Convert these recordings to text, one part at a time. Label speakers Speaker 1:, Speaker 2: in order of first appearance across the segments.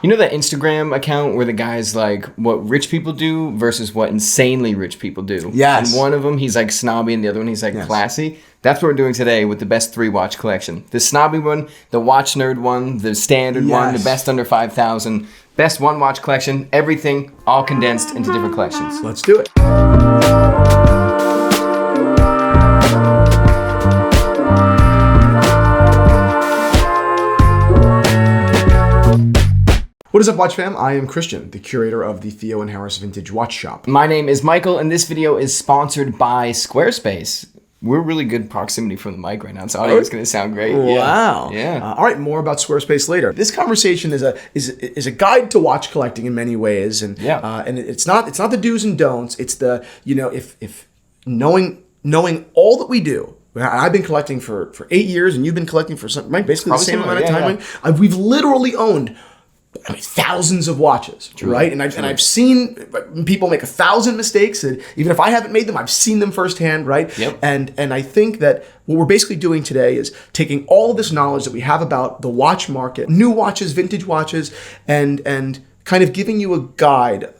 Speaker 1: You know that Instagram account where the guy's like, what rich people do versus what insanely rich people do?
Speaker 2: Yes.
Speaker 1: And one of them, he's like snobby, and the other one, he's like classy. That's what we're doing today with the best 3 watch collection. The snobby one, the watch nerd one, the standard one, the best under 5,000, best 1 watch collection, everything all condensed into different collections.
Speaker 2: Let's do it. What is up, Watch Fam? I am Christian, the curator of the Theo and Harris Vintage Watch Shop.
Speaker 1: My name is Michael, and this video is sponsored by Squarespace. We're really good proximity from the mic right now, so audio is going to sound great.
Speaker 2: Wow.
Speaker 1: Yeah.
Speaker 2: All right, more about Squarespace later. This conversation is a guide to watch collecting in many ways, and and it's not the do's and don'ts. It's the if knowing all that we do. I've been collecting for 8 years, and you've been collecting for basically the same amount of time. Yeah. We've literally owned thousands of watches, right? And I've seen people make 1,000 mistakes, and even if I haven't made them, I've seen them firsthand, right?
Speaker 1: Yep.
Speaker 2: And I think that what we're basically doing today is taking all of this knowledge that we have about the watch market, new watches, vintage watches, and kind of giving you a guide,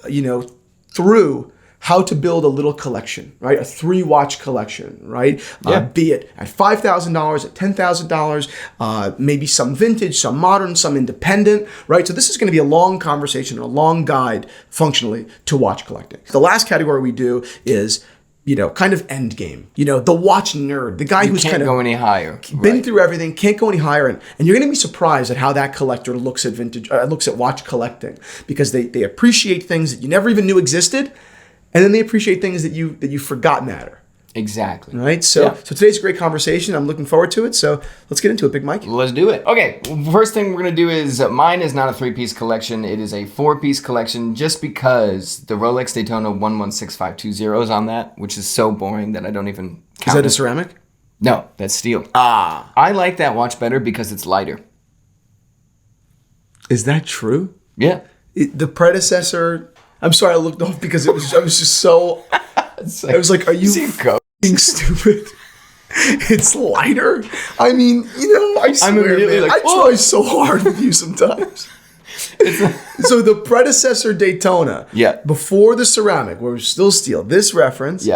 Speaker 2: through how to build a little collection, right? A 3-watch collection, right? Be it at $5,000, at $10,000, maybe some vintage, some modern, some independent, right? So this is going to be a long conversation, a long guide, functionally, to watch collecting. The last category we do is, kind of end game. The watch nerd, the guy who's kind of
Speaker 1: go any higher,
Speaker 2: been through everything, can't go any higher, and you're going to be surprised at how that collector looks at watch collecting, because they appreciate things that you never even knew existed. And then they appreciate things that you forgot matter.
Speaker 1: Exactly.
Speaker 2: Right? So today's a great conversation. I'm looking forward to it. So let's get into it, Big Mike.
Speaker 1: Let's do it. Okay, first thing we're going to do is, mine is not a 3-piece collection. It is a 4-piece collection, just because the Rolex Daytona 116520 is on that, which is so boring that I don't even count.
Speaker 2: Is that a ceramic?
Speaker 1: No, that's steel.
Speaker 2: Ah.
Speaker 1: I like that watch better because it's lighter.
Speaker 2: Is that true?
Speaker 1: Yeah.
Speaker 2: The predecessor... I'm sorry, I looked off because I was just so... I was like, are you f***ing stupid? It's lighter? I mean, I swear, man, like, I try so hard with you sometimes. So the predecessor Daytona, before the ceramic, where it was still steel, this reference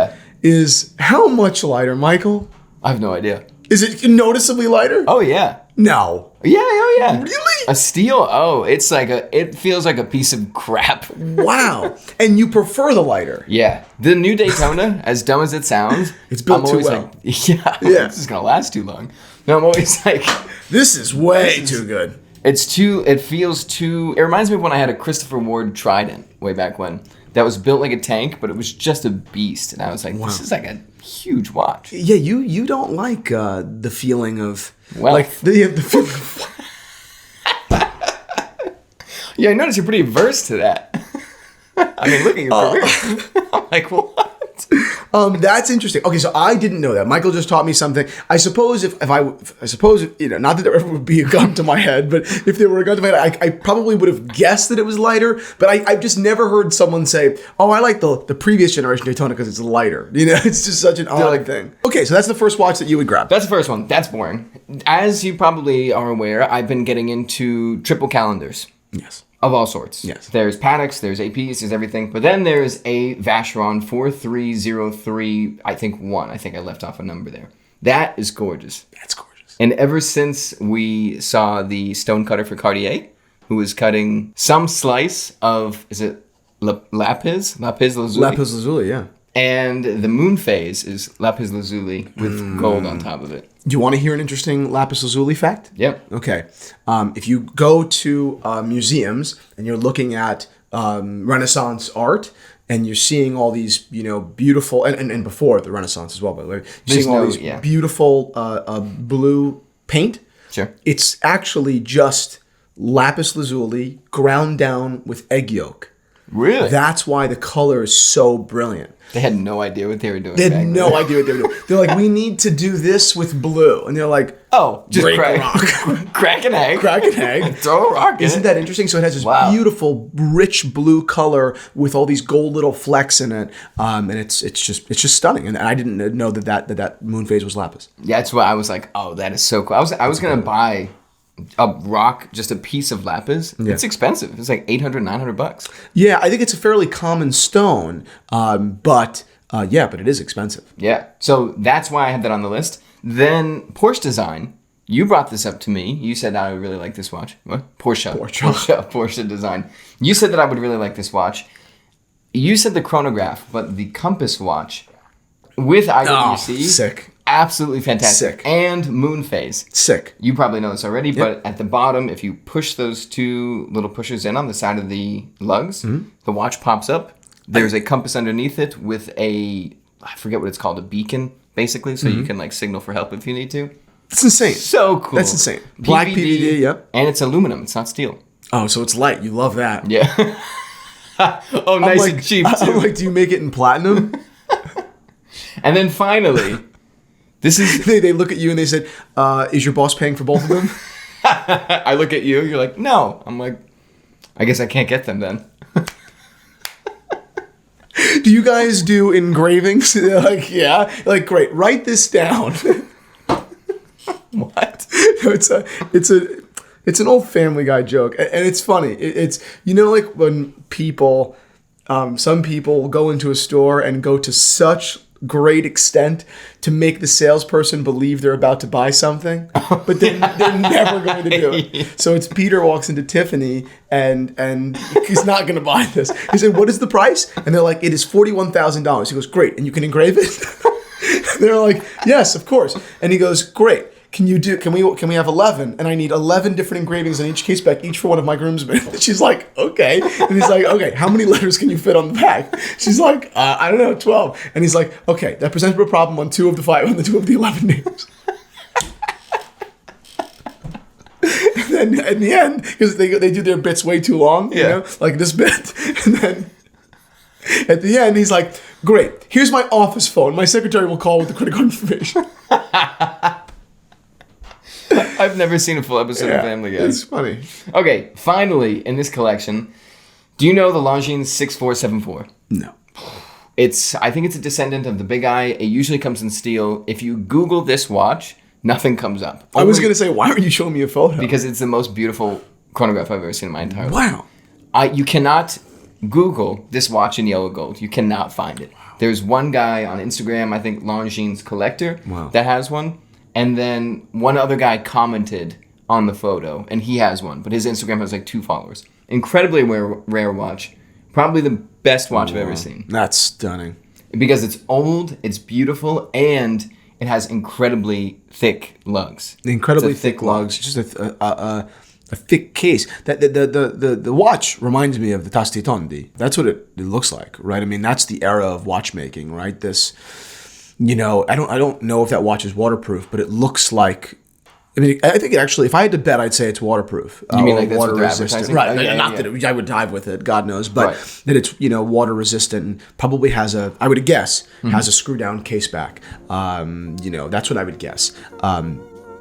Speaker 2: is how much lighter, Michael?
Speaker 1: I have no idea.
Speaker 2: Is it noticeably lighter?
Speaker 1: Oh, yeah.
Speaker 2: No.
Speaker 1: Yeah, oh yeah.
Speaker 2: Really?
Speaker 1: A steel? Oh, it feels like a piece of crap.
Speaker 2: Wow. And you prefer the lighter?
Speaker 1: Yeah. The new Daytona, as dumb as it sounds,
Speaker 2: it's built too well.
Speaker 1: Like, this is gonna last too long. No, I'm always like,
Speaker 2: this is way too good.
Speaker 1: It feels too. It reminds me of when I had a Christopher Ward Trident way back when. That was built like a tank, but it was just a beast, and I was like, this is like a huge watch.
Speaker 2: Yeah, you don't like the feeling of
Speaker 1: like
Speaker 2: the feeling of.
Speaker 1: Yeah, I noticed you're pretty averse to that. I mean, look at your career. I'm like, what?
Speaker 2: That's interesting. Okay, so I didn't know that. Michael just taught me something. I suppose if not that there ever would be a gun to my head, but if there were a gun to my head, I probably would have guessed that it was lighter. But I've just never heard someone say, "Oh, I like the previous generation Daytona because it's lighter." It's just such an odd thing. Okay, so that's the first watch that you would grab.
Speaker 1: That's the first one. That's boring. As you probably are aware, I've been getting into triple calendars.
Speaker 2: Yes.
Speaker 1: Of all sorts.
Speaker 2: Yes.
Speaker 1: There's Pateks, there's APs, there's everything. But then there's a Vacheron 4303, I think I left off a number there. That is gorgeous.
Speaker 2: That's gorgeous.
Speaker 1: And ever since we saw the stonecutter for Cartier, who was cutting some slice of, is it lapis? Lapis lazuli.
Speaker 2: Lapis lazuli, yeah.
Speaker 1: And the moon phase is lapis lazuli with gold on top of it.
Speaker 2: Do you want to hear an interesting lapis lazuli fact?
Speaker 1: Yep.
Speaker 2: Okay. If you go to museums and you're looking at Renaissance art and you're seeing all these, beautiful, and before the Renaissance as well, by the way, you're seeing all these beautiful blue paint.
Speaker 1: Sure.
Speaker 2: It's actually just lapis lazuli ground down with egg yolk.
Speaker 1: Really?
Speaker 2: That's why the color is so brilliant.
Speaker 1: They had no idea what they were doing.
Speaker 2: They had no idea what they were doing. They're like, we need to do this with blue. And they're like,
Speaker 1: just
Speaker 2: break
Speaker 1: crack
Speaker 2: a rock.
Speaker 1: Crack an egg.
Speaker 2: Crack an egg.
Speaker 1: Throw a rock in
Speaker 2: Isn't that interesting? So it has this beautiful, rich blue color with all these gold little flecks in it. And it's just stunning. And I didn't know that moon phase was lapis.
Speaker 1: Yeah, that's why I was like, oh, that is so cool. I was going to buy a rock, just a piece of lapis, it's expensive. It's like $800, $900.
Speaker 2: Yeah, I think it's a fairly common stone, but it is expensive.
Speaker 1: Yeah, so that's why I had that on the list. Then Porsche design. You brought this up to me. You said I would really like this watch. What? Porsche design. You said that I would really like this watch. You said the chronograph, but the compass watch with IWC.
Speaker 2: Sick.
Speaker 1: Absolutely fantastic.
Speaker 2: Sick.
Speaker 1: And moon phase.
Speaker 2: Sick.
Speaker 1: You probably know this already, but at the bottom, if you push those two little pushers in on the side of the lugs, the watch pops up. There's a compass underneath it with I forget what it's called, a beacon, basically, so you can like signal for help if you need to.
Speaker 2: That's insane.
Speaker 1: So cool.
Speaker 2: That's insane. Black PVD, yep.
Speaker 1: And it's aluminum. It's not steel.
Speaker 2: Oh, so it's light. You love that.
Speaker 1: Yeah. Nice and cheap, too.
Speaker 2: I'm like, do you make it in platinum?
Speaker 1: And then finally, this is...
Speaker 2: They look at you and they said, is your boss paying for both of them?
Speaker 1: I look at you. You're like, no. I'm like, I guess I can't get them then.
Speaker 2: Do you guys do engravings? They're like, yeah. Like, great. Write this down.
Speaker 1: What?
Speaker 2: It's an old Family Guy joke, and it's funny. It's like when people, some people go into a store and go to such great extent to make the salesperson believe they're about to buy something, but they're never going to do it. So it's Peter walks into Tiffany and he's not going to buy this. He said, "What is the price?" And they're like, "It is $41,000." He goes, "Great, and you can engrave it?" They're like, "Yes, of course." And he goes, "Great. Can we have 11? And I need 11 different engravings on each case back, each for one of my groomsmen." And she's like, "Okay." And he's like, "Okay, how many letters can you fit on the back?" She's like, "I don't know, 12." And he's like, "Okay, that presents a problem on 2 of the 11 names." And then in the end, because they do their bits way too long, like this bit, and then at the end, he's like, "Great, here's my office phone. My secretary will call with the credit card information."
Speaker 1: I've never seen a full episode of Family Guy.
Speaker 2: It's funny.
Speaker 1: Okay, finally, in this collection, do you know the Longines 6474?
Speaker 2: No.
Speaker 1: I think it's a descendant of the Big Eye. It usually comes in steel. If you Google this watch, nothing comes up.
Speaker 2: I was going to say, why aren't you showing me a photo?
Speaker 1: Because it's the most beautiful chronograph I've ever seen in my entire
Speaker 2: life.
Speaker 1: Wow. You cannot Google this watch in yellow gold. You cannot find it. There's one guy on Instagram, I think Longines Collector, that has one. And then one other guy commented on the photo, and he has one, but his Instagram has like 2 followers. Incredibly rare watch. Probably the best watch I've ever seen.
Speaker 2: That's stunning.
Speaker 1: Because it's old, it's beautiful, and it has incredibly thick lugs.
Speaker 2: Incredibly thick lugs. Just a thick case. The watch reminds me of the Tasti Tondi. That's what it looks like, right? I mean, that's the era of watchmaking, right? This... I don't know if that watch is waterproof, but it looks like. I mean, I think actually, if I had to bet, I'd say it's waterproof.
Speaker 1: You mean like that's
Speaker 2: water
Speaker 1: what they're
Speaker 2: resistant,
Speaker 1: advertising?
Speaker 2: right? Not that I would dive with it, God knows, but that it's water resistant and probably has I would guess has a screw down case back. That's what I would guess.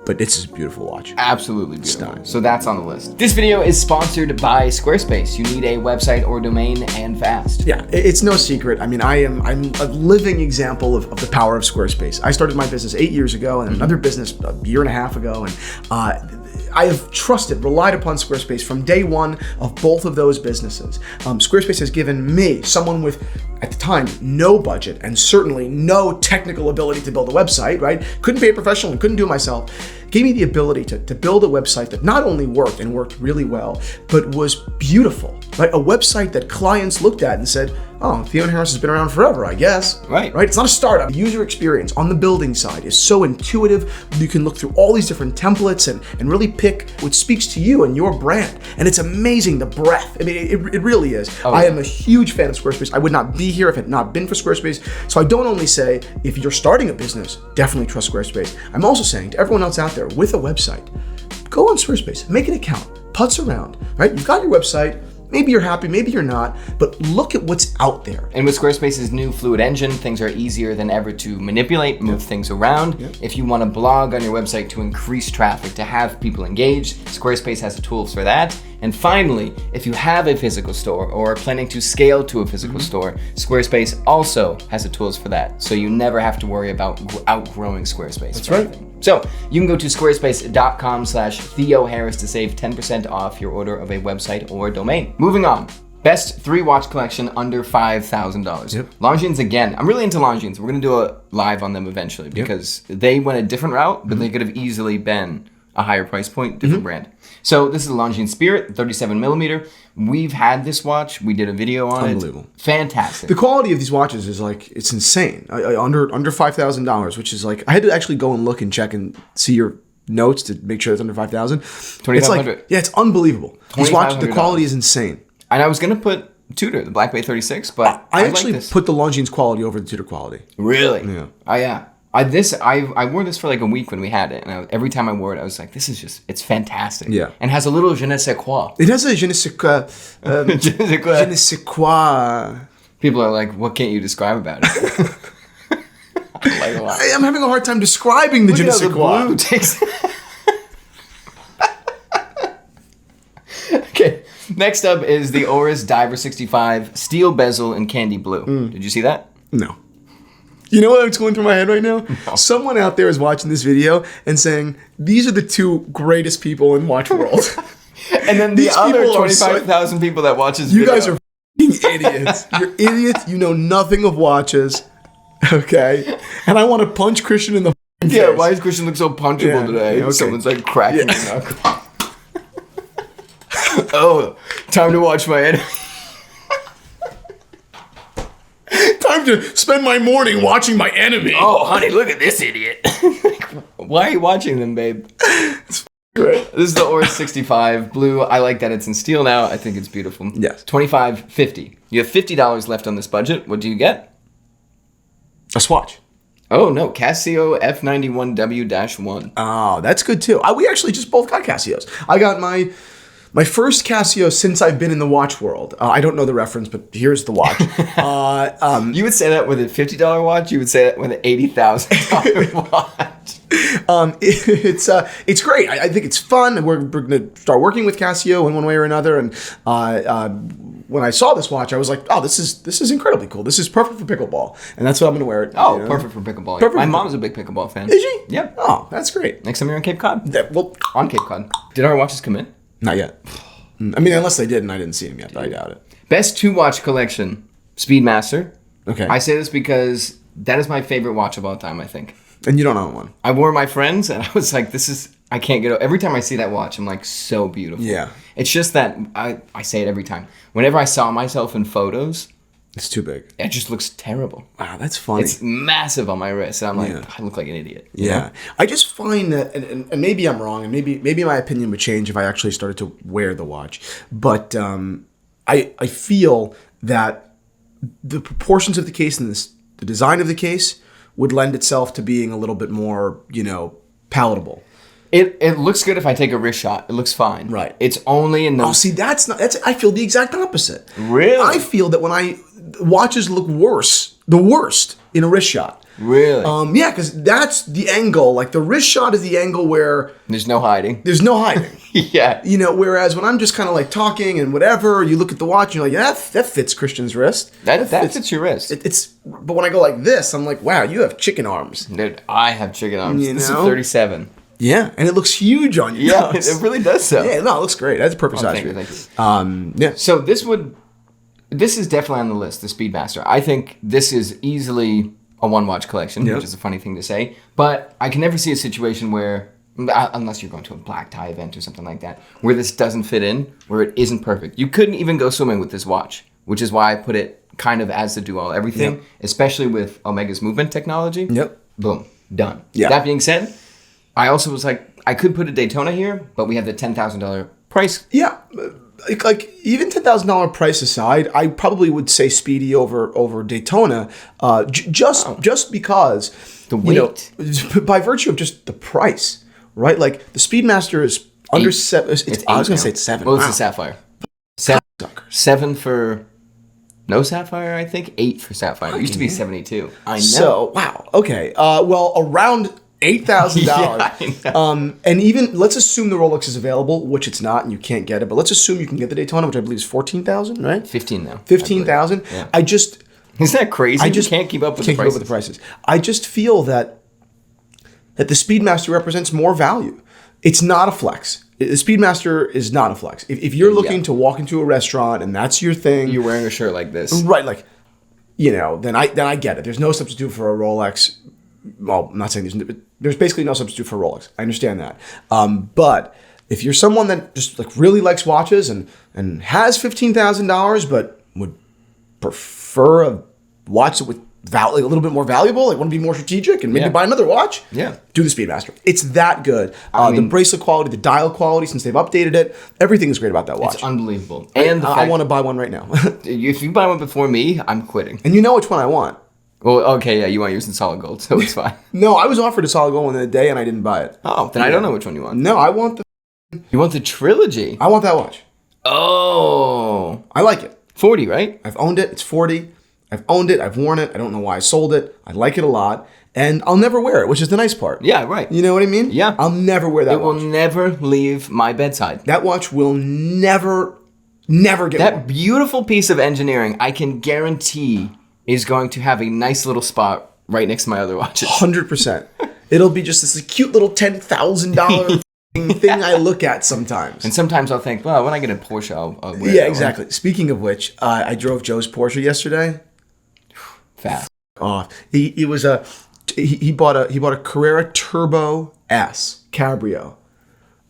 Speaker 2: But it's a beautiful watch.
Speaker 1: Absolutely beautiful. Stunning. So that's on the list. This video is sponsored by Squarespace. You need a website or domain and fast.
Speaker 2: Yeah, it's no secret. I mean, I'm a living example of the power of Squarespace. I started my business 8 years ago and another business a year and a half ago. And I have relied upon Squarespace from day one of both of those businesses. Squarespace has given me, someone with, at the time, no budget and certainly no technical ability to build a website, right? Couldn't pay a professional and couldn't do it myself. Gave me the ability to build a website that not only worked and worked really well, but was beautiful, right? A website that clients looked at and said, "Oh, Theo and Harris has been around forever, I guess."
Speaker 1: Right.
Speaker 2: It's not a startup. The user experience on the building side is so intuitive. You can look through all these different templates and really pick what speaks to you and your brand. And it's amazing, the breadth. I mean, it really is. Oh, yeah. I am a huge fan of Squarespace. I would not be here if it had not been for Squarespace. So I don't only say, if you're starting a business, definitely trust Squarespace. I'm also saying to everyone else out there with a website, go on Squarespace, make an account, putz around, right? You've got your website. Maybe you're happy, maybe you're not, but look at what's out there.
Speaker 1: And with Squarespace's new Fluid Engine, things are easier than ever to manipulate, move things around. If you want to blog on your website to increase traffic, to have people engaged, Squarespace has the tools for that. And finally, if you have a physical store or are planning to scale to a physical store, Squarespace also has the tools for that. So you never have to worry about outgrowing Squarespace.
Speaker 2: That's right.
Speaker 1: So you can go to squarespace.com/Theo Harris to save 10% off your order of a website or domain. Moving on. Best 3-watch collection under $5,000.
Speaker 2: Yep.
Speaker 1: Longines again. I'm really into Longines. We're going to do a live on them eventually because they went a different route, but they could have easily been a higher price point, different brand. So this is a Longines Spirit, 37 millimeter. We've had this watch. We did a video on
Speaker 2: Unbelievable.
Speaker 1: it. Fantastic.
Speaker 2: The quality of these watches is like, it's insane. Under $5,000, which is like, I had to actually go and look and check and see your notes to make sure it's under 5,000. It's like, yeah, it's unbelievable. These watches, the quality is insane.
Speaker 1: And I was going to put Tudor, the Black Bay 36, but
Speaker 2: I actually
Speaker 1: like this.
Speaker 2: put the Longines quality over the Tudor quality.
Speaker 1: Really?
Speaker 2: Yeah.
Speaker 1: Oh, yeah. I wore this for like a week when we had it, and every time I wore it, I was like, "This is it's fantastic."
Speaker 2: Yeah,
Speaker 1: and has a little je ne sais quoi.
Speaker 2: It has a je ne sais quoi. Je ne sais quoi.
Speaker 1: People are like, "What can't you describe about it?" I like it a lot.
Speaker 2: I'm having a hard time describing the je ne sais quoi.
Speaker 1: Okay, next up is the Oris Diver 65 steel bezel and candy blue. Did you see that?
Speaker 2: No. You know what's going through my head right now?
Speaker 1: No.
Speaker 2: Someone out there is watching this video and saying, these are the two greatest people in watch world.
Speaker 1: And then the other 25,000 people that watch this video.
Speaker 2: You guys are idiots. You're idiots. You know nothing of watches. Okay? And I want to punch Christian in the face.
Speaker 1: Yeah, why does Christian look so punchable today?
Speaker 2: Yeah, okay.
Speaker 1: Someone's like cracking his knuckle. Oh, time to watch my enemy.
Speaker 2: Time to spend my morning watching my enemy.
Speaker 1: Oh, honey, look at this idiot. Why are you watching them, babe?
Speaker 2: It's great.
Speaker 1: This is the Oris 65 blue. I like that it's in steel now. I think it's beautiful.
Speaker 2: Yes.
Speaker 1: $25.50. You have $50 left on this budget. What do you get?
Speaker 2: A swatch.
Speaker 1: Oh, no. Casio F91W-1.
Speaker 2: Oh, that's good too. We actually just both got Casios. I got my first Casio since I've been in the watch world. I don't know the reference, but here's the watch.
Speaker 1: You would say that with a $50 watch? You would say that with an $80,000 watch?
Speaker 2: It's great. I think it's fun. We're going to start working with Casio in one way or another. And when I saw this watch, I was like, oh, this is incredibly cool. This is perfect for pickleball. And that's what I'm going to wear it.
Speaker 1: Oh, perfect for pickleball. My mom's a big pickleball fan.
Speaker 2: Is she?
Speaker 1: Yep.
Speaker 2: Oh, that's great.
Speaker 1: Next time you're on Cape Cod?
Speaker 2: Well,
Speaker 1: on Cape Cod. Did our watches come in?
Speaker 2: Not yet. I mean, unless they did and I didn't see them yet, but I doubt it.
Speaker 1: Best 2-watch collection, Speedmaster.
Speaker 2: Okay.
Speaker 1: I say this because that is my favorite watch of all time, I think.
Speaker 2: And you don't own one.
Speaker 1: I wore my friends and I was like, I can't get over. Every time I see that watch, I'm like, so beautiful.
Speaker 2: Yeah.
Speaker 1: It's just that, I say it every time. Whenever I saw myself in photos,
Speaker 2: it's too big.
Speaker 1: It just looks terrible.
Speaker 2: Wow, that's funny.
Speaker 1: It's massive on my wrist. And I'm like, I look like an idiot.
Speaker 2: Yeah. Know? I just find that, and maybe I'm wrong, and maybe my opinion would change if I actually started to wear the watch. But I feel that the proportions of the case and the design of the case would lend itself to being a little bit more, palatable.
Speaker 1: It looks good if I take a wrist shot. It looks fine.
Speaker 2: Right.
Speaker 1: It's only in the...
Speaker 2: Oh, see, I feel the exact opposite.
Speaker 1: Really?
Speaker 2: I feel that when watches look the worst in a wrist shot.
Speaker 1: Really?
Speaker 2: Yeah, because that's the angle. Like the wrist shot is the angle where...
Speaker 1: There's no hiding.
Speaker 2: Yeah. Whereas when I'm just kind of like talking and whatever, you look at the watch and you're like, yeah, that fits Christian's wrist.
Speaker 1: That fits your wrist.
Speaker 2: But when I go like this, I'm like, wow, you have chicken arms.
Speaker 1: Dude, I have chicken arms. This is 37.
Speaker 2: Yeah, and it looks huge on you.
Speaker 1: Yeah, it really does so.
Speaker 2: Yeah, no, it looks great. That's a perfect size.
Speaker 1: Thank you.
Speaker 2: Yeah.
Speaker 1: So this is definitely on the list, the Speedmaster. I think this is easily a 1-watch collection, which is a funny thing to say. But I can never see a situation where, unless you're going to a black tie event or something like that, where this doesn't fit in, where it isn't perfect. You couldn't even go swimming with this watch, which is why I put it kind of as the do-all everything, especially with Omega's movement technology.
Speaker 2: Yep.
Speaker 1: Boom. Done.
Speaker 2: Yeah.
Speaker 1: That being said, I also was like, I could put a Daytona here, but we have the $10,000 price.
Speaker 2: Yeah. Like even $10,000 price aside, I probably would say Speedy over Daytona, just because
Speaker 1: the weight,
Speaker 2: by virtue of just the price, right? Like the Speedmaster is under 7. I was gonna say it's 7.
Speaker 1: Well, it's a Sapphire. 7 for no Sapphire, I think. 8 for Sapphire. It used to be 72. I know.
Speaker 2: So wow. Okay. Well, around $8,000.
Speaker 1: Yeah, I know.
Speaker 2: And even let's assume the Rolex is available, which it's not, and you can't get it. But let's assume you can get the Daytona, which I believe is 14,000, right?
Speaker 1: 15 now.
Speaker 2: 15,000.
Speaker 1: Yeah.
Speaker 2: Isn't
Speaker 1: that crazy? I just can't keep up with the prices.
Speaker 2: I just feel that the Speedmaster represents more value. It's not a flex. The Speedmaster is not a flex. If you're looking to walk into a restaurant and that's your thing,
Speaker 1: you're wearing a shirt like this,
Speaker 2: right? Like, you know, then I get it. There's no substitute for a Rolex. Well, I'm not saying there's basically no substitute for Rolex. I understand that. But if you're someone that just like really likes watches and has $15,000, but would prefer a watch with a little bit more valuable, like want to be more strategic and maybe buy another watch, do the Speedmaster. It's that good. The bracelet quality, the dial quality, since they've updated it, everything is great about that watch.
Speaker 1: It's unbelievable. And
Speaker 2: I want to buy one right now.
Speaker 1: If you buy one before me, I'm quitting.
Speaker 2: And you know which one I want.
Speaker 1: Well, okay, yeah, you want yours in solid gold, so it's fine.
Speaker 2: No, I was offered a solid gold one in a day and I didn't buy it.
Speaker 1: Oh, then I don't know which one you want.
Speaker 2: No, I want
Speaker 1: You want the trilogy?
Speaker 2: I want that watch.
Speaker 1: Oh.
Speaker 2: I like it.
Speaker 1: 40, right?
Speaker 2: I've owned it. It's 40. I've owned it. I've worn it. I don't know why I sold it. I like it a lot. And I'll never wear it, which is the nice part.
Speaker 1: Yeah, right.
Speaker 2: You know what I mean?
Speaker 1: Yeah.
Speaker 2: I'll never wear that watch.
Speaker 1: It will never leave my bedside.
Speaker 2: That watch will never get
Speaker 1: That
Speaker 2: worn.
Speaker 1: beautiful piece of engineering, I can guarantee, is going to have a nice little spot right next to my other watches.
Speaker 2: 100%. It'll be just this cute little $10,000 thing I look at sometimes.
Speaker 1: And sometimes I'll think, well, when I get a Porsche, I'll wear it.
Speaker 2: Yeah, exactly. Speaking of which, I drove Joe's Porsche yesterday.
Speaker 1: Fast.
Speaker 2: He bought a Carrera Turbo S Cabrio.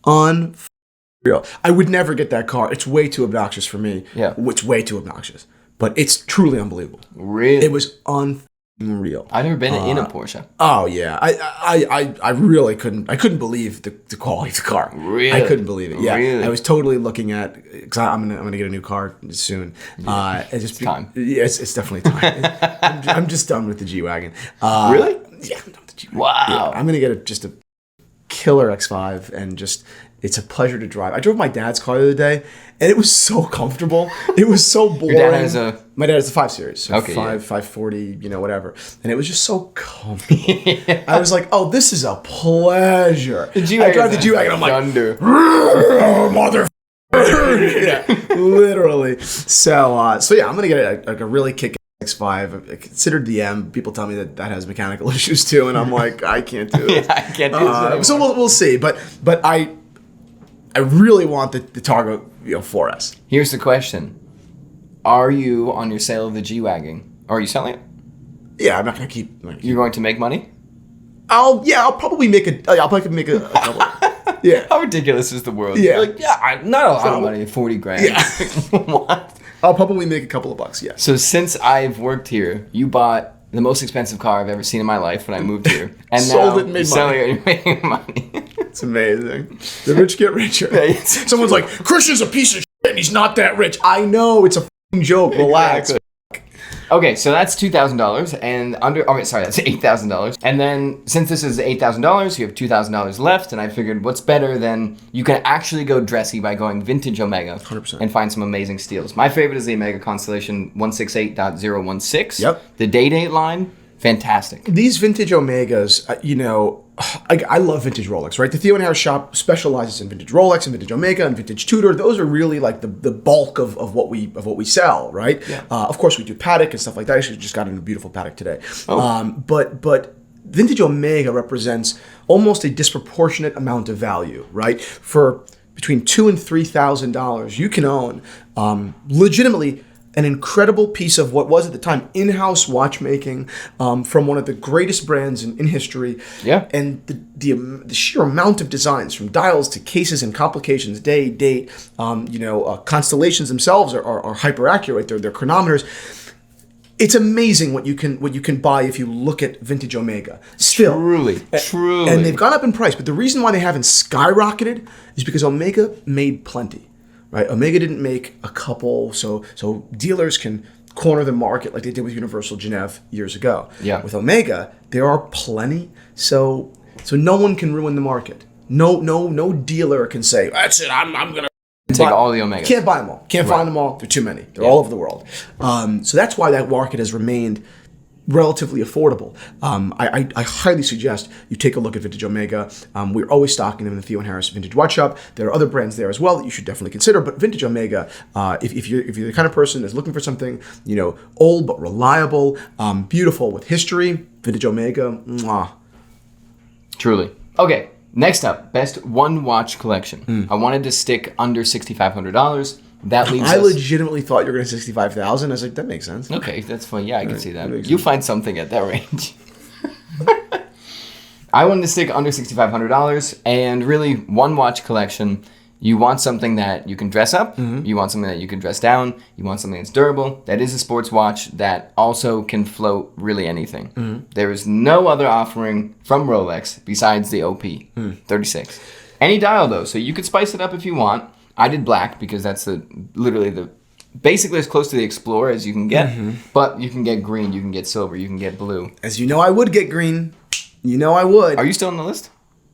Speaker 2: Unreal. I would never get that car. It's way too obnoxious for me.
Speaker 1: Yeah.
Speaker 2: It's way too obnoxious. But it's truly unbelievable.
Speaker 1: Really?
Speaker 2: It was unreal.
Speaker 1: I've never been in a Porsche.
Speaker 2: Oh yeah. I really couldn't believe the quality of the car.
Speaker 1: Really?
Speaker 2: I couldn't believe it. Yeah.
Speaker 1: Really?
Speaker 2: I was totally looking at, because I'm gonna get a new car soon.
Speaker 1: It's time.
Speaker 2: Yeah, it's definitely time. I'm just done with the G-Wagon.
Speaker 1: Really?
Speaker 2: Yeah, I'm done with the G-Wagon.
Speaker 1: Wow.
Speaker 2: Yeah, I'm gonna get just a killer X5 and just, it's a pleasure to drive. I drove my dad's car the other day, and it was so comfortable. It was so boring.
Speaker 1: Your dad has
Speaker 2: My dad has a 5 Series, so
Speaker 1: okay,
Speaker 2: 540, whatever. And it was just so comfortable. I was like, oh, this is a pleasure. I drive the G-Wagon, I'm like, mother. Yeah, literally. So yeah, I'm gonna get a really kick X5. I considered the M. People tell me that has mechanical issues too, and I'm like, I can't do it.
Speaker 1: Yeah, I can't do this anymore.
Speaker 2: So we'll see. But I really want the Targa 4S.
Speaker 1: Here's the question: are you on your sale of the G-Wagon? Or are you selling it?
Speaker 2: Yeah, I'm not gonna keep.
Speaker 1: You're going to make money?
Speaker 2: I'll probably make a couple. Yeah.
Speaker 1: How ridiculous is the world?
Speaker 2: Yeah.
Speaker 1: You're like, not a lot of money, 40 grand.
Speaker 2: Yeah.
Speaker 1: What?
Speaker 2: I'll probably make a couple of bucks. Yes.
Speaker 1: So since I've worked here, you bought the most expensive car I've ever seen in my life when I moved here, and
Speaker 2: Sold
Speaker 1: now
Speaker 2: it and made
Speaker 1: you're selling
Speaker 2: money.
Speaker 1: it and you're making money.
Speaker 2: It's amazing. The rich get richer. Someone's like, Christian's a piece of shit and he's not that rich. I know, it's a f***ing joke. Relax.
Speaker 1: Exactly. Okay, so that's $2,000 and that's $8,000. And then since this is $8,000, you have $2,000 left, and I figured what's better than you can actually go dressy by going vintage Omega
Speaker 2: 100%.
Speaker 1: and find some amazing steals. My favorite is the Omega Constellation 168.016.
Speaker 2: Yep.
Speaker 1: The Day-Date line, fantastic.
Speaker 2: These vintage Omegas, I love vintage Rolex, right? The Theo and Harris shop specializes in vintage Rolex and vintage Omega and vintage Tudor. Those are really like the bulk of what we sell, right?
Speaker 1: Yeah.
Speaker 2: Of course, we do Patek and stuff like that. I actually just got in a beautiful Patek today.
Speaker 1: Oh.
Speaker 2: But vintage Omega represents almost a disproportionate amount of value, right? For between $2,000 and $3,000, you can own legitimately an incredible piece of what was at the time in-house watchmaking from one of the greatest brands in history.
Speaker 1: Yeah.
Speaker 2: And the sheer amount of designs, from dials to cases and complications, date, constellations themselves are hyper accurate. They're chronometers. It's amazing what you can buy if you look at vintage Omega. Still,
Speaker 1: Truly.
Speaker 2: and they've gone up in price. But the reason why they haven't skyrocketed is because Omega made plenty. Right, Omega didn't make a couple, so dealers can corner the market like they did with Universal Genève years ago.
Speaker 1: Yeah.
Speaker 2: With Omega, there are plenty, so no one can ruin the market. No dealer can say, that's it, I'm gonna
Speaker 1: Take all the Omegas.
Speaker 2: Can't buy them all. Can't find them all. They're too many. They're all over the world. So that's why that market has remained relatively affordable. I highly suggest you take a look at Vintage Omega. We're always stocking them in the Theo and Harris Vintage Watch Shop. There are other brands there as well that you should definitely consider. But Vintage Omega, if you're the kind of person that's looking for something, old but reliable, beautiful with history, Vintage Omega, mwah.
Speaker 1: Truly. Okay, next up, best one watch collection. I wanted to stick under $6,500. That leaves
Speaker 2: I
Speaker 1: us...
Speaker 2: legitimately thought you were going to 65,000. I was like, that makes sense.
Speaker 1: Okay, that's fine. Yeah, I can see that.
Speaker 2: That makes
Speaker 1: You
Speaker 2: sense.
Speaker 1: find something at that range. I wanted to stick under $6,500, and really, one watch collection. You want something that you can dress up. You want something that you can dress down. You want something that's durable. That is a sports watch that also can float really anything. There is no other offering from Rolex besides the OP 36. Any dial though, so you could spice it up if you want. I did black because that's basically as close to the Explorer as you can get. But you can get green, you can get silver, you can get blue.
Speaker 2: As you know, I would get green. You know I would.
Speaker 1: Are you still on the list?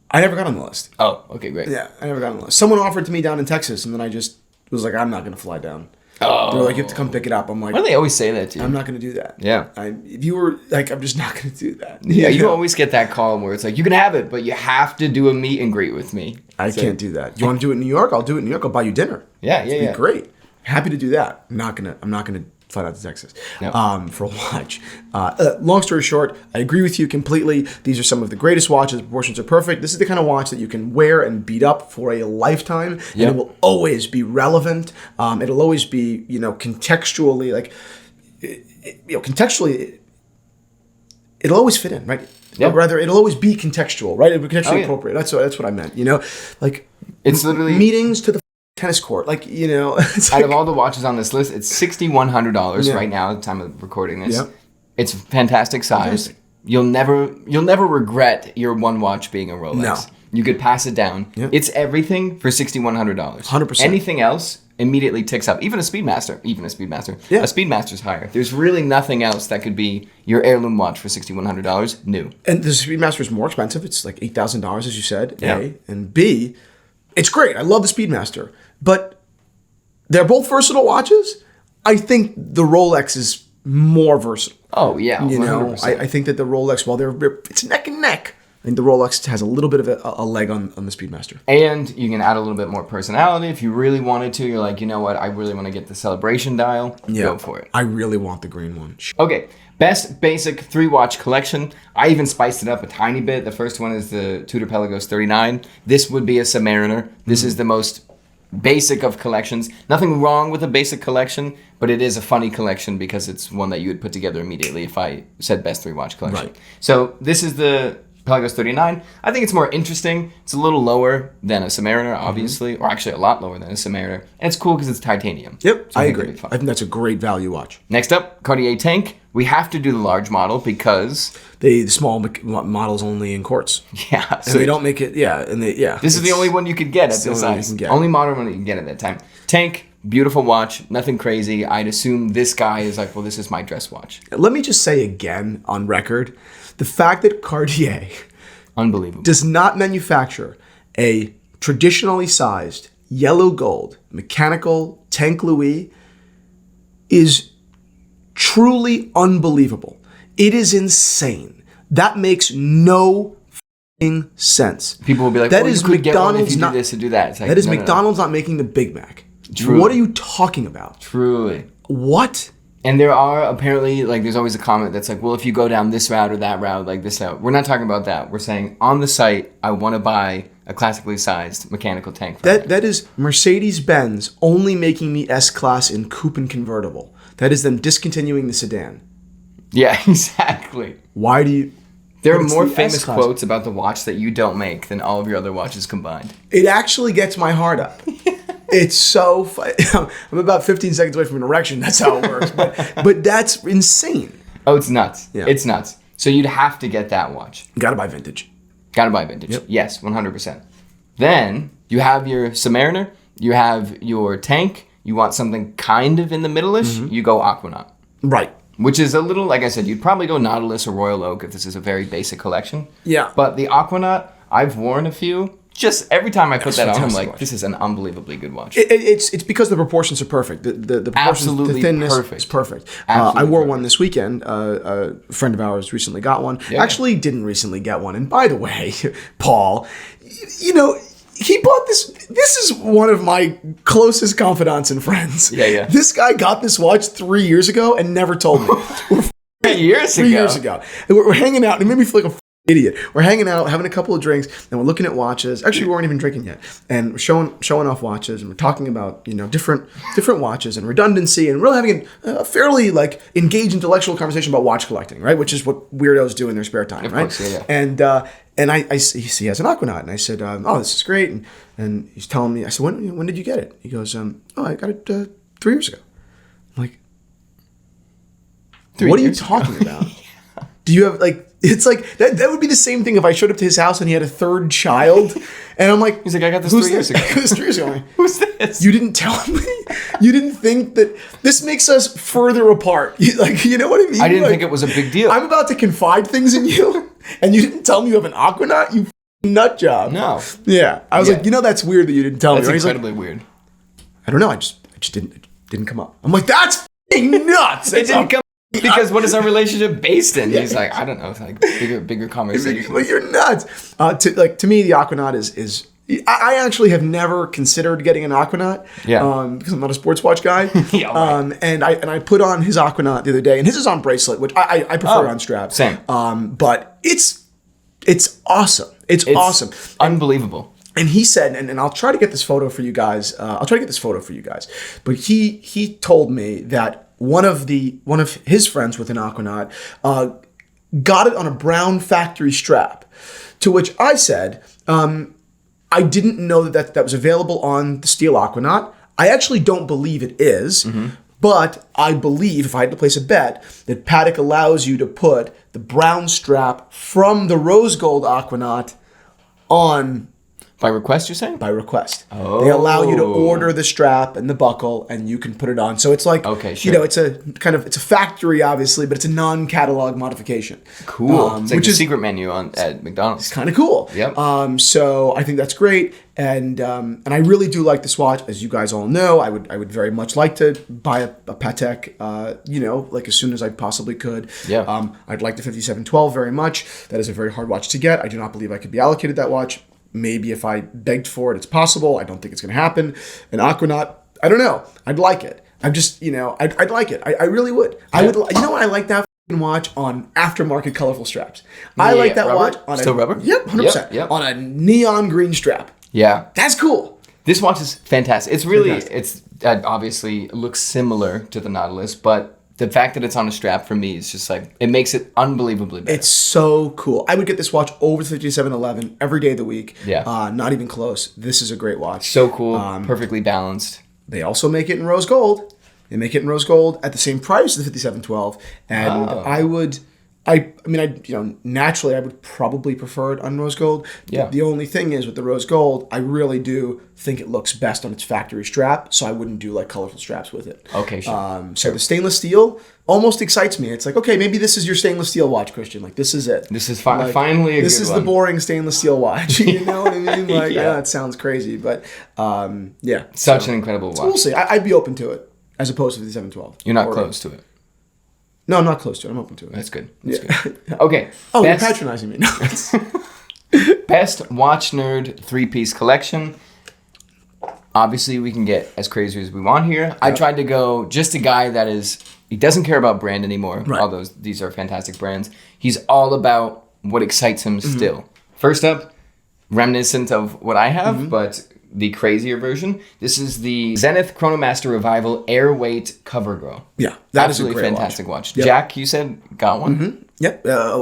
Speaker 2: I never got on the list.
Speaker 1: Oh, okay, great.
Speaker 2: Yeah, I never got on the list. Someone offered to me down in Texas, and then I just was like, I'm not going to fly down.
Speaker 1: Oh.
Speaker 2: They were like, you have to come pick it up. I'm like,
Speaker 1: Why do they always say that to you?
Speaker 2: I'm not going to do that.
Speaker 1: Yeah.
Speaker 2: If you were like, I'm just not going to do that.
Speaker 1: Yeah, you always get that call where it's like, you can have it, but you have to do a meet and greet with me.
Speaker 2: I can't do that. You want to do it in New York? I'll do it in New York. I'll buy you dinner.
Speaker 1: Yeah,
Speaker 2: It'd be great. Happy to do that. I'm not gonna fly out to Texas for a watch. Long story short, I agree with you completely. These are some of the greatest watches. The proportions are perfect. This is the kind of watch that you can wear and beat up for a lifetime, and it will always be relevant. It'll always be, contextually, contextually, it'll always fit in, right?
Speaker 1: Yeah.
Speaker 2: Or rather, it'll always be contextual, right? It'll be contextually appropriate. That's what I meant.
Speaker 1: It's literally
Speaker 2: meetings to the tennis court, it's
Speaker 1: out of all the watches on this list, it's $6,100 right now at the time of recording this.
Speaker 2: Yep.
Speaker 1: It's fantastic size. You'll never regret your one watch being a Rolex.
Speaker 2: No.
Speaker 1: You could pass it down.
Speaker 2: Yep.
Speaker 1: It's everything for $6,100.
Speaker 2: 100%.
Speaker 1: Anything else immediately ticks up. Even a Speedmaster.
Speaker 2: Yeah.
Speaker 1: A Speedmaster's higher. There's really nothing else that could be your heirloom watch for $6,100 new.
Speaker 2: And the Speedmaster is more expensive. It's like $8,000, as you said.
Speaker 1: Yeah.
Speaker 2: A and B. It's great. I love the Speedmaster, but they're both versatile watches. I think the Rolex is more versatile.
Speaker 1: Oh yeah, 100%.
Speaker 2: I think that the Rolex, while it's neck and neck, I think the Rolex has a little bit of a leg on the Speedmaster.
Speaker 1: And you can add a little bit more personality if you really wanted to. You're like, you know what? I really want to get the celebration dial.
Speaker 2: Yeah.
Speaker 1: Go for it.
Speaker 2: I really want the green one.
Speaker 1: Okay. Best basic 3-watch collection. I even spiced it up a tiny bit. The first one is the Tudor Pelagos 39. This would be a Submariner. This is the most basic of collections. Nothing wrong with a basic collection, but it is a funny collection because it's one that you would put together immediately if I said best 3-watch collection.
Speaker 2: Right.
Speaker 1: So this is the Pelagos 39. I think it's more interesting. It's a little lower than a Submariner, obviously, or actually a lot lower than a Submariner. And it's cool because it's titanium.
Speaker 2: Yep,
Speaker 1: So
Speaker 2: I
Speaker 1: think
Speaker 2: agree.
Speaker 1: it'd be fun.
Speaker 2: I think that's a great value watch.
Speaker 1: Next up, Cartier Tank. We have to do the large model because...
Speaker 2: The small models only in quartz.
Speaker 1: Yeah.
Speaker 2: And they don't make it,
Speaker 1: This is the only one you could get at this size. Only modern one you can get at that time. Tank, beautiful watch, nothing crazy. I'd assume this guy is like, well, this is my dress watch.
Speaker 2: Let me just say again on record, the fact that Cartier
Speaker 1: Unbelievable.
Speaker 2: does not manufacture a traditionally sized yellow gold mechanical Tank Louis is truly unbelievable. It is insane. That makes no f***ing sense.
Speaker 1: People will be like,
Speaker 2: that
Speaker 1: well,
Speaker 2: is
Speaker 1: you could get one if
Speaker 2: McDonald's
Speaker 1: you
Speaker 2: not
Speaker 1: do this to do that. It's like,
Speaker 2: that is
Speaker 1: no.
Speaker 2: McDonald's not making the Big Mac.
Speaker 1: Truly.
Speaker 2: What are you talking about?
Speaker 1: Truly.
Speaker 2: What?
Speaker 1: And there are apparently, there's always a comment that's like, well, if you go down this route or that route, like this route. We're not talking about that. We're saying on the site, I want to buy a classically sized mechanical tank.
Speaker 2: That is Mercedes-Benz only making the S-Class in coupe and convertible. That is them discontinuing the sedan.
Speaker 1: Yeah, exactly.
Speaker 2: Why do you...
Speaker 1: There are more famous
Speaker 2: S-Class.
Speaker 1: quotes about the watch that you don't make than all of your other watches combined.
Speaker 2: It actually gets my heart up. It's so fun. I'm about 15 seconds away from an erection. That's how it works. But that's insane.
Speaker 1: Oh, it's nuts.
Speaker 2: Yeah.
Speaker 1: It's nuts. So you'd have to get that watch.
Speaker 2: You gotta buy vintage.
Speaker 1: Gotta buy vintage.
Speaker 2: Yep.
Speaker 1: Yes, 100%. Then you have your Submariner. You have your tank. You want something kind of in the middle-ish. You go Aquanaut.
Speaker 2: Right.
Speaker 1: Which is a little, like I said, you'd probably go Nautilus or Royal Oak if this is a very basic collection.
Speaker 2: Yeah.
Speaker 1: But the Aquanaut, I've worn a few. just every time I put that on, I'm like,
Speaker 2: watch.
Speaker 1: this is an unbelievably good watch.
Speaker 2: It's because the proportions are perfect. The proportions,
Speaker 1: Absolutely
Speaker 2: the thinness
Speaker 1: perfect.
Speaker 2: is perfect.
Speaker 1: Absolutely
Speaker 2: I wore
Speaker 1: perfect.
Speaker 2: one this weekend. A friend of ours recently got one.
Speaker 1: Yeah.
Speaker 2: Actually, didn't recently get one. And by the way, Paul, you know, he bought this. This is one of my closest confidants and friends.
Speaker 1: Yeah.
Speaker 2: This guy got this watch 3 years ago and never told me.
Speaker 1: 3 years ago.
Speaker 2: 3 years ago. And we're hanging out. And it made me feel like a idiot. We're hanging out, having a couple of drinks, and we're looking at watches. Actually, we weren't even drinking yet. And we're showing off watches, and we're talking about, you know, different watches and redundancy, and really having a fairly like engaged intellectual conversation about watch collecting, right? Which is what weirdos do in their spare time, right?
Speaker 1: Of course, yeah.
Speaker 2: And he has an Aquanaut, and I said, oh, this is great. And he's telling me, I said, when did you get it? He goes, oh, I got it 3 years ago. I'm like, what are you talking about? Do you have like? It's like that would be the same thing if I showed up to his house and he had a third child, and I'm like,
Speaker 1: he's like, I got this 3 years ago.
Speaker 2: This 3 years ago. Like,
Speaker 1: Who's this?
Speaker 2: You didn't tell me. You didn't think that this makes us further apart. You know what I mean?
Speaker 1: I didn't
Speaker 2: like,
Speaker 1: think it was a big deal.
Speaker 2: I'm about to confide things in you, and you didn't tell me you have an Aquanaut. You nut job.
Speaker 1: No.
Speaker 2: Yeah, I was like, you know, that's weird that you didn't tell
Speaker 1: That's
Speaker 2: me. Right?
Speaker 1: incredibly weird.
Speaker 2: I don't know. I just didn't come up. I'm like, that's nuts.
Speaker 1: It didn't come because what is our relationship based in? He's like, I don't know, like bigger conversation.
Speaker 2: Well, you're nuts. To me, the Aquanaut is. I actually have never considered getting an Aquanaut.
Speaker 1: Yeah.
Speaker 2: Because I'm not a sports watch guy.
Speaker 1: Yeah, right.
Speaker 2: And I put on his Aquanaut the other day, and his is on bracelet, which I prefer on strap.
Speaker 1: Same.
Speaker 2: But it's awesome. It's awesome.
Speaker 1: Unbelievable.
Speaker 2: And he said, and I'll try to get this photo for you guys. But he told me that one of his friends with an Aquanaut got it on a brown factory strap. To which I said, I didn't know that was available on the steel Aquanaut. I actually don't believe it is, but I believe, if I had to place a bet, that Patek allows you to put the brown strap from the rose gold Aquanaut on.
Speaker 1: By request, you're saying?
Speaker 2: By request.
Speaker 1: Oh.
Speaker 2: They allow you to order the strap and the buckle, and you can put it on. So it's like,
Speaker 1: okay, sure.
Speaker 2: You know, it's a factory, obviously, but it's a non-catalog modification.
Speaker 1: Cool. It's like
Speaker 2: which
Speaker 1: the
Speaker 2: is
Speaker 1: secret menu at McDonald's.
Speaker 2: kind of cool.
Speaker 1: Yep.
Speaker 2: So I think that's great, and I really do like this watch. As you guys all know, I would very much like to buy a Patek, you know, like as soon as I possibly could.
Speaker 1: Yeah.
Speaker 2: I'd like the 5712 very much. That is a very hard watch to get. I do not believe I could be allocated that watch. Maybe if I begged for it, it's possible. I don't think it's going to happen. An Aquanaut, I don't know. I'd like it. I'm just, you know, I'd like it. I really would. Yeah. I would. You know what? I like that watch on aftermarket colorful straps. I like that
Speaker 1: rubber?
Speaker 2: watch on
Speaker 1: rubber.
Speaker 2: Yep, 100%.
Speaker 1: Yep.
Speaker 2: On a neon green strap.
Speaker 1: Yeah.
Speaker 2: That's cool.
Speaker 1: This watch is fantastic. It's really,
Speaker 2: Fantastic.
Speaker 1: it's obviously looks similar to the Nautilus, but the fact that it's on a strap for me is just like, it makes it unbelievably better.
Speaker 2: It's so cool. I would get this watch over the 5711 every day of the week.
Speaker 1: Yeah.
Speaker 2: Not even close. This is a great watch.
Speaker 1: So cool, perfectly balanced.
Speaker 2: They also make it in rose gold. They make it in rose gold at the same price as the 5712. And naturally I would probably prefer it on rose gold.
Speaker 1: Yeah.
Speaker 2: The only thing is with the rose gold, I really do think it looks best on its factory strap, so I wouldn't do like colorful straps with it.
Speaker 1: Okay, sure.
Speaker 2: So the stainless steel almost excites me. It's like, okay, maybe this is your stainless steel watch, Christian. Like, this is it.
Speaker 1: This is finally a
Speaker 2: This
Speaker 1: good
Speaker 2: is
Speaker 1: one.
Speaker 2: the boring stainless steel watch. You know what I mean? Like,
Speaker 1: Yeah.
Speaker 2: I know it sounds crazy, but yeah.
Speaker 1: Such an incredible watch.
Speaker 2: We'll see. I'd be open to it as opposed to the 712.
Speaker 1: You're not close to it.
Speaker 2: No, I'm not close to it. I'm open to it.
Speaker 1: That's good. That's
Speaker 2: Yeah.
Speaker 1: good. Okay.
Speaker 2: Oh, you're patronizing me. No.
Speaker 1: Best watch nerd 3-piece collection. Obviously, we can get as crazy as we want here. I tried to go just a guy that he doesn't care about brand anymore.
Speaker 2: Right.
Speaker 1: Although these are fantastic brands. He's all about what excites him still. First up, reminiscent of what I have, but the crazier version. This is the Zenith Chronomaster Revival Airweight Cover Girl.
Speaker 2: Yeah, that is a
Speaker 1: Absolutely
Speaker 2: great
Speaker 1: fantastic watch.
Speaker 2: Yep.
Speaker 1: Jack, you said got one?
Speaker 2: Yep, a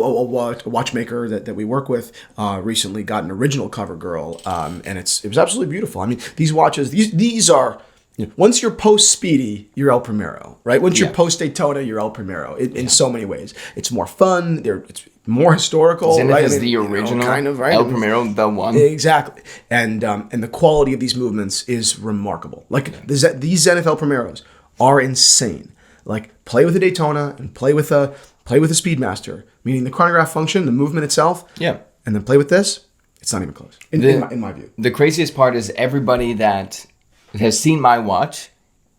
Speaker 2: watchmaker that we work with recently got an original cover girl, and it was absolutely beautiful. I mean, these watches, these are, you know, once you're post Speedy, you're El Primero, right? Once you're post Daytona, you're El Primero in so many ways. It's more fun. It's more historical.
Speaker 1: Zenith
Speaker 2: right?
Speaker 1: is the original,
Speaker 2: kind of, right?
Speaker 1: El Primero, the one.
Speaker 2: Exactly, and the quality of these movements is remarkable. Like these Zenith El Primeros are insane. Like, play with a Daytona and play with a Speedmaster, meaning the chronograph function, the movement itself.
Speaker 1: Yeah.
Speaker 2: And then play with this. It's not even close, in my view.
Speaker 1: The craziest part is everybody that has seen my watch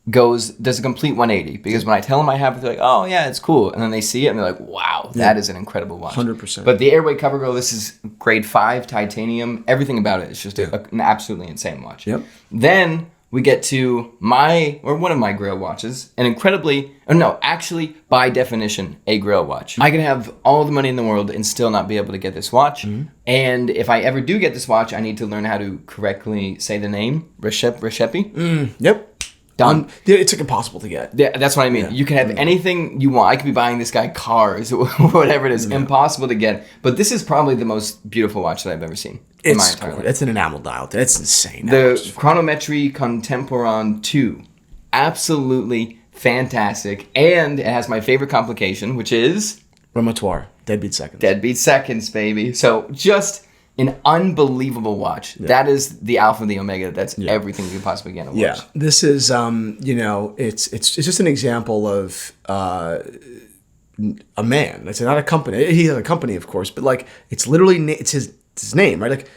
Speaker 1: does a complete 180, because when I tell them I have it, they're like, oh yeah, it's cool, and then they see it and they're like, wow, that is an incredible watch.
Speaker 2: 100%.
Speaker 1: But the Airway Cover Girl, this is grade 5 titanium. Everything about it is just an absolutely insane watch.
Speaker 2: Yep.
Speaker 1: Then we get to one of my Grail watches, actually by definition a Grail watch. I can have all the money in the world and still not be able to get this watch. Mm-hmm. And if I ever do get this watch, I need to learn how to correctly say the name, Reshepi.
Speaker 2: Yep.
Speaker 1: Done.
Speaker 2: It's like impossible to get.
Speaker 1: Yeah, that's what I mean. Yeah. You can have anything you want. I could be buying this guy cars or whatever it is. Yeah. Impossible to get. But this is probably the most beautiful watch that I've ever seen in my entire life.
Speaker 2: It's an enamel dial. That's insane.
Speaker 1: The Chronometry Contemporain 2. Absolutely fantastic. And it has my favorite complication, which is...
Speaker 2: Remotoire. Deadbeat seconds.
Speaker 1: Deadbeat seconds, baby. So just... an unbelievable watch. Yeah. That is the alpha, the omega. That's everything you could possibly get in a watch.
Speaker 2: Yeah, this is it's just an example of a man. It's not a company. He has a company, of course, but like it's literally it's his name, right? Like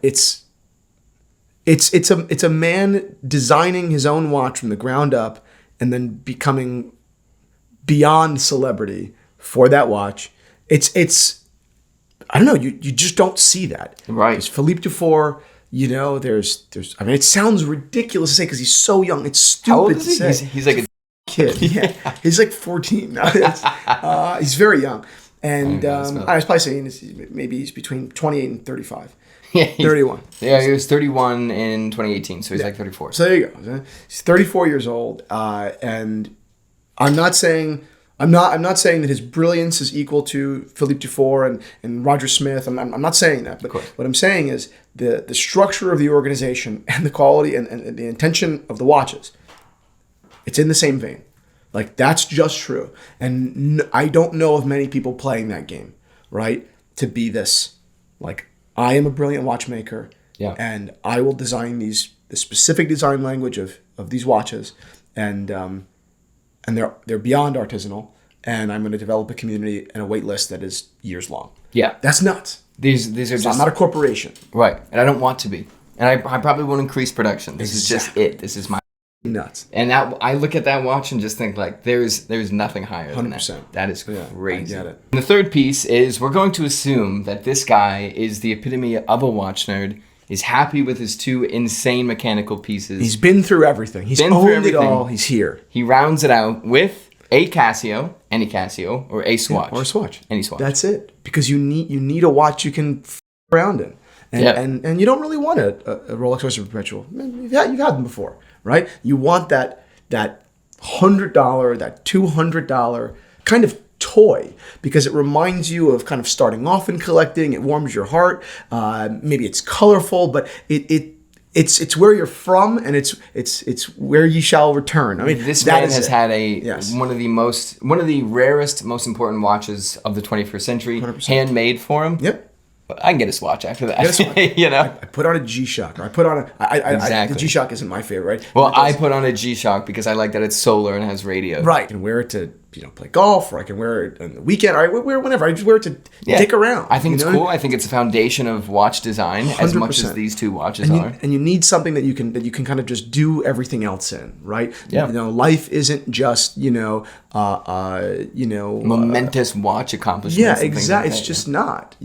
Speaker 2: it's a man designing his own watch from the ground up and then becoming beyond celebrity for that watch. It's I don't know. You just don't see that.
Speaker 1: Right.
Speaker 2: There's Philippe Dufour. There's. I mean, it sounds ridiculous to say because he's so young. It's stupid
Speaker 1: How old is
Speaker 2: to
Speaker 1: he?
Speaker 2: say.
Speaker 1: He's like a
Speaker 2: kid. Yeah. He's like 14. He's very young, and I was probably saying maybe he's between 28 and 35.
Speaker 1: Yeah,
Speaker 2: 31.
Speaker 1: Yeah, he was 31 in 2018, so he's like 34.
Speaker 2: So there you go. He's 34 years old, and I'm not saying that his brilliance is equal to Philippe Dufour and Roger Smith. I'm not saying that. But what I'm saying is the structure of the organization and the quality and the intention of the watches, it's in the same vein. Like, that's just true. And I don't know of many people playing that game, right? To be this, like, I am a brilliant watchmaker, and I will design the specific design language of these watches, and they're beyond artisanal, and I'm going to develop a community and a wait list that is years long. Yeah, that's nuts.
Speaker 1: These are just...
Speaker 2: I'm not a corporation,
Speaker 1: right? And I don't want to be, and I probably won't increase production. This is just it. This is my
Speaker 2: nuts.
Speaker 1: And that I look at that watch and just think like there's nothing higher than
Speaker 2: 100%.
Speaker 1: that. That is crazy.
Speaker 2: I get it.
Speaker 1: And the third piece is we're going to assume that this guy is the epitome of a watch nerd. Is happy with his 2 insane mechanical pieces.
Speaker 2: He's been through everything. He's owned it all. He's here.
Speaker 1: He rounds it out with a Casio, any Casio, or a Swatch.
Speaker 2: Or a Swatch.
Speaker 1: Any Swatch.
Speaker 2: That's it. Because you need a watch you can around in. And you don't really want a Rolex Oyster Perpetual. You've had them before, right? You want that $100, that $200 kind of toy, because it reminds you of kind of starting off in collecting. It warms your heart. Maybe it's colorful, but it's where you're from, and it's where you shall return. I mean,
Speaker 1: this man has had one of the rarest, most important watches of the 21st century, 100%. Handmade for him.
Speaker 2: Yep.
Speaker 1: But I can get a Swatch after that. You know,
Speaker 2: I put on a G-Shock, or I put on the G-Shock isn't my favorite, right?
Speaker 1: Well, I put on a G-Shock because I like that it's solar and has radio.
Speaker 2: Right. I can wear it to play golf, or I can wear it on the weekend, or I wear it whenever. I just wear it to dick around.
Speaker 1: I think it's cool. I think it's a foundation of watch design 100%. As much as these 2 watches are.
Speaker 2: And you need something that you can kind of just do everything else in, right? Yeah. Life isn't just
Speaker 1: momentous watch accomplishments.
Speaker 2: Yeah, exactly. It's just not.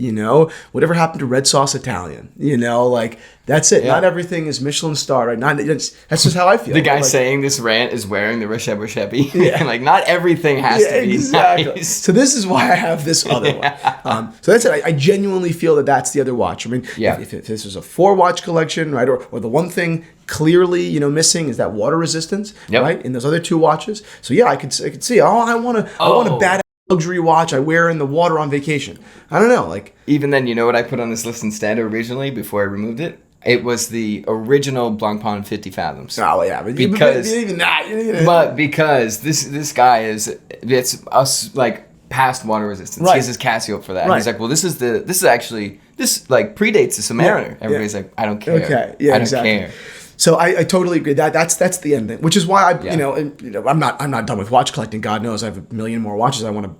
Speaker 2: Whatever happened to Red Sauce Italian? Like that's it. Yeah. Not everything is Michelin star, right? That's just how I feel.
Speaker 1: The guy saying this rant is wearing the Reshepi. Yeah. Like not everything has to be nice.
Speaker 2: So this is why I have this other one. So that's it. I genuinely feel that that's the other watch. I mean, if this was a 4-watch collection, right, or the one thing clearly missing is that water resistance, right, in those other 2 watches. So I could see. I want a bad luxury watch I wear in the water on vacation. I don't know, like
Speaker 1: even then, you know what I put on this list instead originally before I removed it? It was the original Blancpain 50 Fathoms.
Speaker 2: Oh yeah, but
Speaker 1: because
Speaker 2: even that.
Speaker 1: But because this guy it's us like past water resistance. Right. He has his Casio for that. Right. He's like, well, this like predates the Submariner. Everybody's like, I don't care.
Speaker 2: Okay, yeah,
Speaker 1: I don't care.
Speaker 2: So I totally agree. That's the end thing, which is why I'm not done with watch collecting. God knows I have a million more watches I want to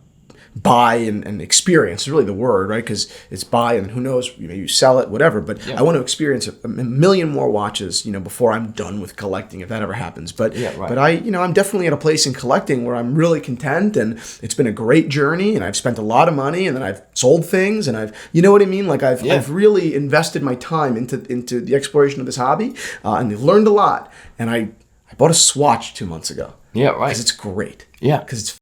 Speaker 2: buy and experience is really the word, right? Because it's buy and who knows, maybe you sell it, whatever. But I want to experience a million more watches, before I'm done with collecting, if that ever happens. But but I'm definitely at a place in collecting where I'm really content, and it's been a great journey, and I've spent a lot of money, and then I've sold things, and I've, you know what I mean? Like I've really invested my time into the exploration of this hobby, and I've learned a lot. And I bought a Swatch 2 months ago.
Speaker 1: Yeah, right.
Speaker 2: Because it's great.
Speaker 1: Yeah.
Speaker 2: Because it's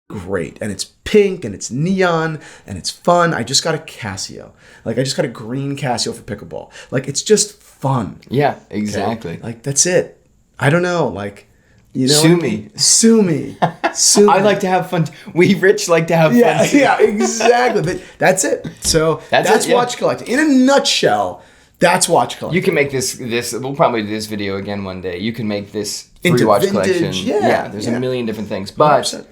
Speaker 2: great. And it's pink and it's neon and it's fun. I just got a Casio. Like, I just got a green Casio for pickleball. Like, it's just fun.
Speaker 1: Yeah, exactly.
Speaker 2: Okay? Like, that's it. I don't know. Like,
Speaker 1: sue me.
Speaker 2: Sue me. Sue me.
Speaker 1: I like to have fun. We rich like to have fun.
Speaker 2: Yeah, exactly. But that's it. So that's watch collecting. In a nutshell, that's watch collecting.
Speaker 1: You can make this. We'll probably do this video again one day. You can make this free watch collection.
Speaker 2: Yeah,
Speaker 1: there's a million different things, but
Speaker 2: 100%.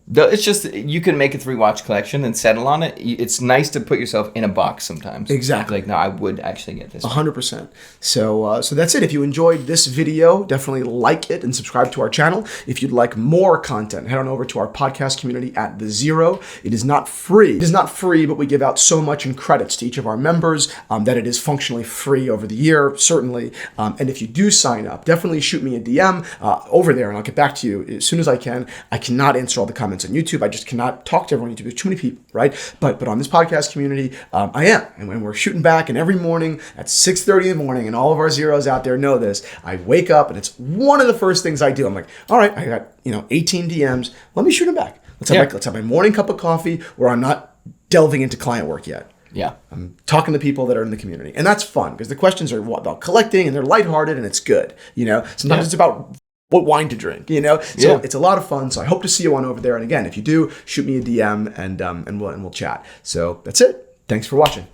Speaker 1: it's just you can make a 3 watch collection and settle on it. It's nice to put yourself in a box sometimes.
Speaker 2: Exactly.
Speaker 1: Like, no, I would actually get this.
Speaker 2: 100%. So that's it. If you enjoyed this video, definitely like it and subscribe to our channel. If you'd like more content, head on over to our podcast community at The Zero. It is not free. It is not free, but we give out so much in credits to each of our members that it is functionally free over the year, certainly. And if you do sign up, definitely shoot me a DM over there, and I'll get back to you as soon as I can. I cannot answer all the comments on YouTube. I just cannot talk to everyone on YouTube. There's too many people, right? But on this podcast community, I am. And when we're shooting back, and every morning at 6:30 in the morning, and all of our zeros out there know this, I wake up and it's one of the first things I do. I'm like, all right, I got 18 DMs. Let me shoot them back. Let's have my morning cup of coffee where I'm not delving into client work yet.
Speaker 1: Yeah.
Speaker 2: I'm talking to people that are in the community. And that's fun because the questions are about collecting, and they're lighthearted, and it's good. Sometimes it's about what wine to drink, So it's a lot of fun. So I hope to see you on over there. And again, if you do, shoot me a DM and we'll chat. So that's it. Thanks for watching.